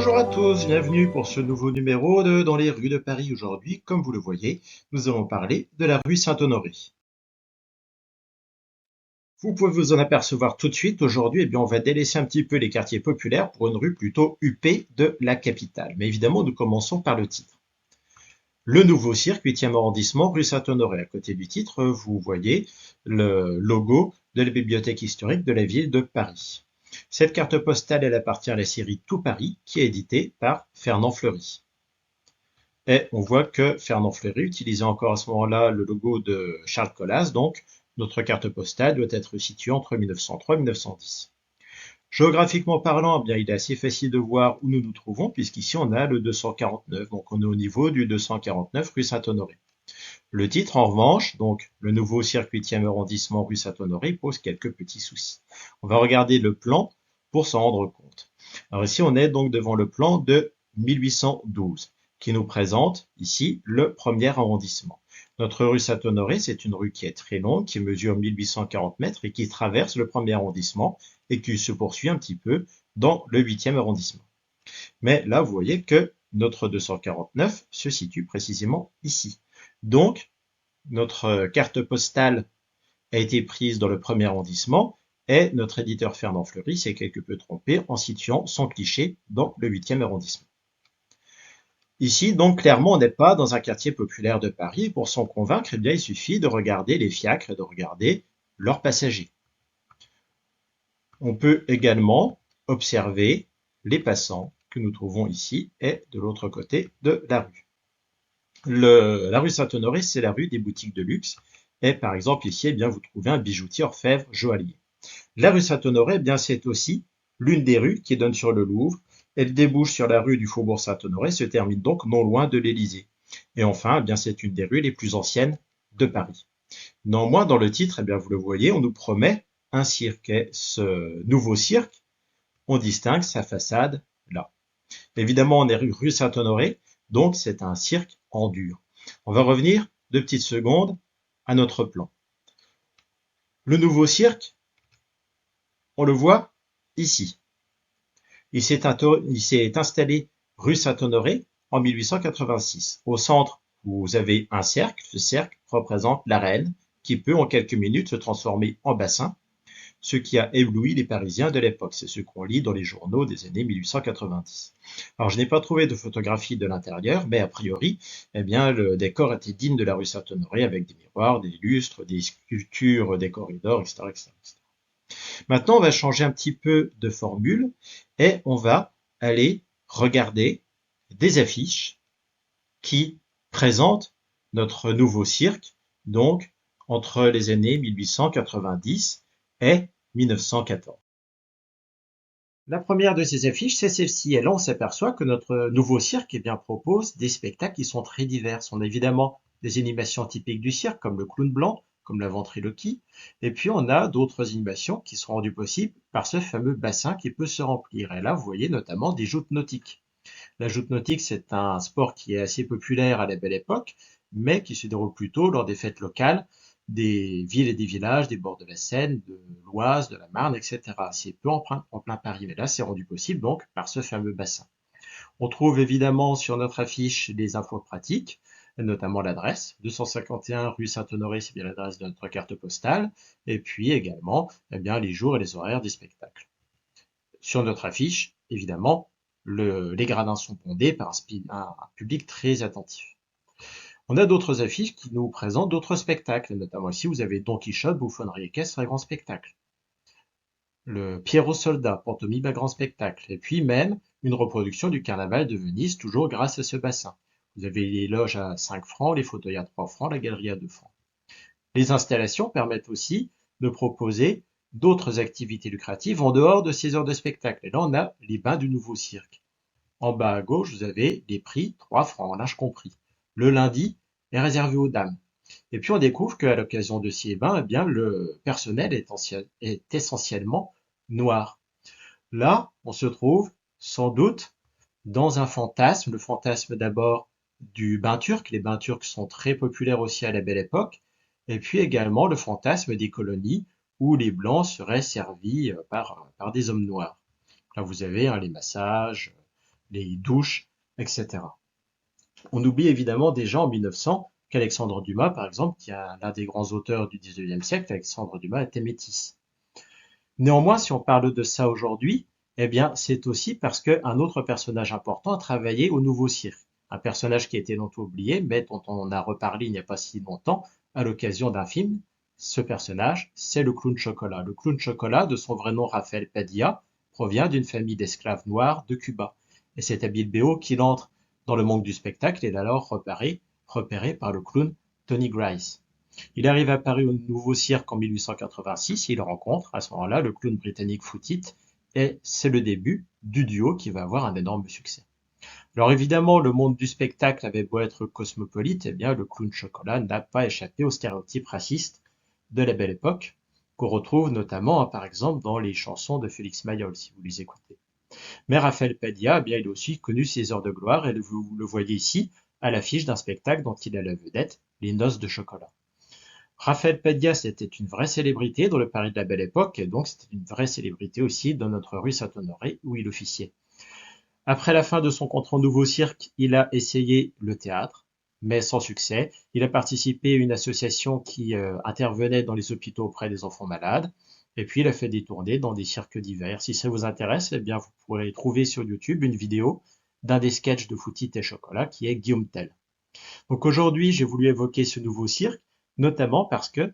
Bonjour à tous, bienvenue pour ce nouveau numéro de Dans les rues de Paris. Aujourd'hui, comme vous le voyez, nous allons parler de la rue Saint-Honoré. Vous pouvez vous en apercevoir tout de suite. Aujourd'hui, on va délaisser un petit peu les quartiers populaires pour une rue plutôt huppée de la capitale. Mais évidemment, nous commençons par le titre. Le nouveau cirque, 8e arrondissement, rue Saint-Honoré. À côté du titre, vous voyez le logo de la bibliothèque historique de la ville de Paris. Cette carte postale, elle appartient à la série Tout Paris, qui est éditée par Fernand Fleury. Et on voit que Fernand Fleury utilisait encore à ce moment-là le logo de Charles Collas, donc notre carte postale doit être située entre 1903 et 1910. Géographiquement parlant, il est assez facile de voir où nous nous trouvons, puisqu'ici on a le 249, donc on est au niveau du 249 rue Saint-Honoré. Le titre, en revanche, donc le nouveau cirque 8e arrondissement rue Saint-Honoré, pose quelques petits soucis. On va regarder le plan pour s'en rendre compte. Alors ici, on est donc devant le plan de 1812, qui nous présente ici le premier arrondissement. Notre rue Saint-Honoré, c'est une rue qui est très longue, qui mesure 1840 mètres et qui traverse le premier arrondissement et qui se poursuit un petit peu dans le 8e arrondissement. Mais là, vous voyez que notre 249 se situe précisément ici. Donc, notre carte postale a été prise dans le premier arrondissement et notre éditeur Fernand Fleury s'est quelque peu trompé en situant son cliché dans le 8e arrondissement. Ici, donc, clairement, on n'est pas dans un quartier populaire de Paris. Pour s'en convaincre, il suffit de regarder les fiacres et de regarder leurs passagers. On peut également observer les passants que nous trouvons ici et de l'autre côté de la rue. La rue Saint-Honoré, c'est la rue des boutiques de luxe. Et par exemple, ici, vous trouvez un bijoutier orfèvre joaillier. La rue Saint-Honoré, c'est aussi l'une des rues qui donne sur le Louvre. Elle débouche sur la rue du Faubourg Saint-Honoré, se termine donc non loin de l'Élysée. Et enfin, c'est une des rues les plus anciennes de Paris. Néanmoins, dans le titre, vous le voyez, on nous promet un cirque. Et ce nouveau cirque, on distingue sa façade là. Évidemment, on est rue Saint-Honoré, donc c'est un cirque en dur. On va revenir 2 petites secondes à notre plan. Le nouveau cirque, on le voit ici. Il s'est installé rue Saint-Honoré en 1886. Au centre, vous avez un cercle. Ce cercle représente l'arène qui peut en quelques minutes se transformer en bassin, ce qui a ébloui les Parisiens de l'époque. C'est ce qu'on lit dans les journaux des années 1890. Alors, je n'ai pas trouvé de photographie de l'intérieur, mais a priori, le décor était digne de la rue Saint-Honoré avec des miroirs, des lustres, des sculptures, des corridors, etc., etc., etc. Maintenant, on va changer un petit peu de formule et on va aller regarder des affiches qui présentent notre nouveau cirque, donc entre les années 1890 et 1914. La première de ces affiches, c'est celle-ci. Et là, on s'aperçoit que notre nouveau cirque propose des spectacles qui sont très divers. On a évidemment des animations typiques du cirque, comme le clown blanc, comme la ventriloquie. Et puis, on a d'autres animations qui sont rendues possibles par ce fameux bassin qui peut se remplir. Et là, vous voyez notamment des joutes nautiques. La joute nautique, c'est un sport qui est assez populaire à la Belle Époque, mais qui se déroule plutôt lors des fêtes locales des villes et des villages, des bords de la Seine, de l'Oise, de la Marne, etc. C'est peu en plein Paris, mais là, c'est rendu possible donc par ce fameux bassin. On trouve évidemment sur notre affiche des infos pratiques, notamment l'adresse, 251 rue Saint-Honoré, c'est bien l'adresse de notre carte postale, et puis également les jours et les horaires des spectacles. Sur notre affiche, évidemment, les gradins sont bondés par un public très attentif. On a d'autres affiches qui nous présentent d'autres spectacles, notamment ici vous avez Don Quichotte, bouffonnerie équestre et grand spectacle. Le Pierrot Soldat, pantomime à grand spectacle. Et puis même une reproduction du carnaval de Venise, toujours grâce à ce bassin. Vous avez les loges à 5 francs, les fauteuils à 3 francs, la galerie à 2 francs. Les installations permettent aussi de proposer d'autres activités lucratives en dehors de ces heures de spectacle. Et là, on a les bains du nouveau cirque. En bas à gauche, vous avez les prix 3 francs, l'âge compris. Le lundi est réservé aux dames. Et puis on découvre qu'à l'occasion de ces bains, le personnel est essentiellement noir. Là, on se trouve sans doute dans un fantasme, le fantasme d'abord du bain turc. Les bains turcs sont très populaires aussi à la Belle Époque. Et puis également le fantasme des colonies où les blancs seraient servis par des hommes noirs. Là, vous avez les massages, les douches, etc. On oublie évidemment déjà en 1900 qu'Alexandre Dumas, par exemple, qui est l'un des grands auteurs du 19e siècle, Alexandre Dumas était métis. Néanmoins, si on parle de ça aujourd'hui, eh bien, c'est aussi parce qu'un autre personnage important a travaillé au Nouveau Cirque. Un personnage qui a été longtemps oublié, mais dont on a reparlé il n'y a pas si longtemps à l'occasion d'un film. Ce personnage, c'est le clown Chocolat. Le clown Chocolat, de son vrai nom Rafael Padilla, provient d'une famille d'esclaves noirs de Cuba. Et c'est à Bilbao qu'il entre dans le monde du spectacle et est alors repéré par le clown Tony Grice. Il arrive à Paris au Nouveau Cirque en 1886 et il rencontre à ce moment-là le clown britannique Foot It et c'est le début du duo qui va avoir un énorme succès. Alors évidemment, le monde du spectacle avait beau être cosmopolite, eh bien le clown Chocolat n'a pas échappé aux stéréotypes racistes de la Belle Époque, qu'on retrouve notamment, par exemple, dans les chansons de Félix Mayol, si vous les écoutez. Mais Raphaël Padilla, eh bien, il a aussi connu ses heures de gloire, et vous le voyez ici, à l'affiche d'un spectacle dont il a la vedette, Les Noces de Chocolat. Raphaël Padilla, c'était une vraie célébrité dans le Paris de la Belle Époque, et donc c'était une vraie célébrité aussi dans notre rue Saint-Honoré, où il officiait. Après la fin de son contrat au Nouveau Cirque, il a essayé le théâtre, mais sans succès. Il a participé à une association qui intervenait dans les hôpitaux auprès des enfants malades. Et puis il a fait des tournées dans des cirques divers. Si ça vous intéresse, eh bien vous pourrez trouver sur YouTube une vidéo d'un des sketchs de Foot It et Chocolat qui est Guillaume Tell. Donc aujourd'hui, j'ai voulu évoquer ce nouveau cirque, notamment parce que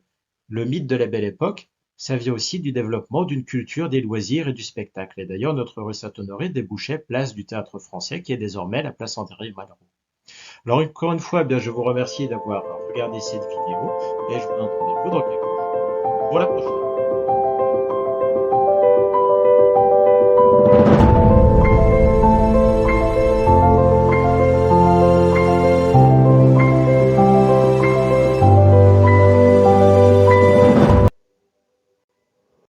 le mythe de la Belle Époque, ça vient aussi du développement d'une culture des loisirs et du spectacle. Et d'ailleurs, notre rue Saint-Honoré débouchait place du Théâtre Français, qui est désormais la place André Malraux. Alors encore une fois, eh bien, je vous remercie d'avoir regardé cette vidéo et je vous donne rendez-vous dans quelques jours pour la prochaine.